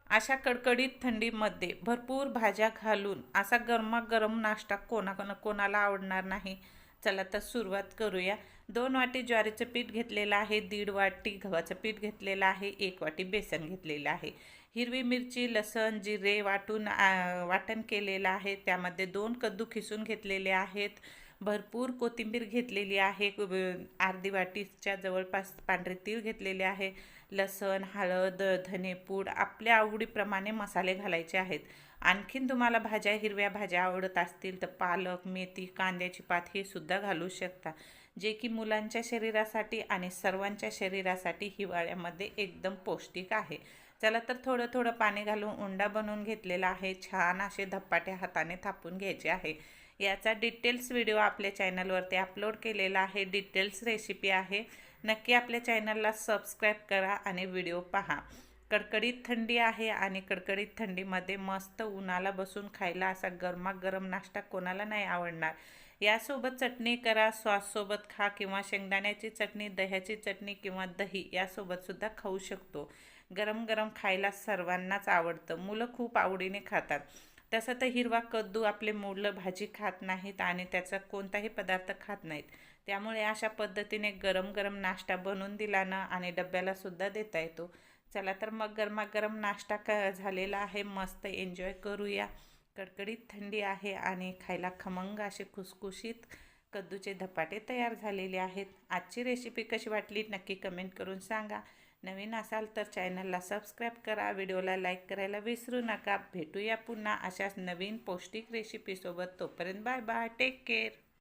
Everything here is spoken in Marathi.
अशा कडकडीत थंडीमध्ये भरपूर भाज्या घालून असा गरमागरम नाश्ता कोणाला आवडणार नाही. चला तर सुरुवात करूया. 2 वाटी ज्वारीचं पीठ घेतलेलं आहे, 1.5 वाटी गव्हाचं पीठ घेतलेलं आहे, 1 वाटी बेसन घेतलेलं आहे. हिरवी मिरची, लसण, जिरे वाटण केलेलं आहे. त्यामध्ये 2 कद्दू खिसून घेतलेले आहेत. भरपूर कोथिंबीर घेतलेली आहे. अर्धी वाटीच्या जवळपास पांढरे तीळ घेतलेले आहे. लसण, हळद, धनेपूड आपल्या आवडीप्रमाणे मसाले घालायचे आहेत. आणखीन तुम्हाला हिरव्या भाज्या आवडत असतील तर पालक, मेथी, कांद्याची पात हे सुद्धा घालू शकता, जे की मुलांच्या शरीरासाठी आणि सर्वांच्या शरीरासाठी हिवाळ्यामध्ये एकदम पौष्टिक आहे. चला तर थोडं थोडं पाणी घालून उंडा बनवून घेतलेला आहे. छान असे धप्पाटे हाताने थापून घ्यायचे आहे. याचा डिटेल्स व्हिडिओ आपल्या चॅनलवरती अपलोड केलेला आहे. डिटेल्स रेसिपी आहे. नक्की आपल्या चॅनलला सबस्क्राईब करा आणि व्हिडिओ पहा. कडकडीत थंडी आहे आणि कडकडीत थंडीमध्ये मस्त उन्हाला बसून खायला असा गरमागरम नाश्ता कोणाला नाही आवडणार. यासोबत चटणी करा, सॉससोबत खा किंवा शेंगदाण्याची चटणी, दह्याची चटणी किंवा दही यासोबतसुद्धा खाऊ शकतो. गरम गरम खायला सर्वांनाच आवडतं. मुलं खूप आवडीने खातात. तसं तर हिरवा कद्दू आपले मुलं भाजी खात नाहीत आणि त्याचा कोणताही पदार्थ खात नाहीत. त्यामुळे अशा पद्धतीने गरम गरम नाश्ता बनवून दिला ना आणि डब्याला सुद्धा देता येतो. चला तर मग गरमागरम नाश्ता झालेला आहे. मस्त एन्जॉय करूया. कडकडीत थंडी आहे आणि खायला खमंग असे खुसखुशीत कद्दूचे धपाटे तयार झालेले आहेत. आजची रेसिपी कशी वाटली नक्की कमेंट करून सांगा. नवीन असाल तर चॅनलला सबस्क्राईब करा. व्हिडिओला लाईक करायला विसरू नका. भेटूया पुन्हा अशाच नवीन पौष्टिक रेसिपीसोबत. तोपर्यंत बाय बाय. Take care.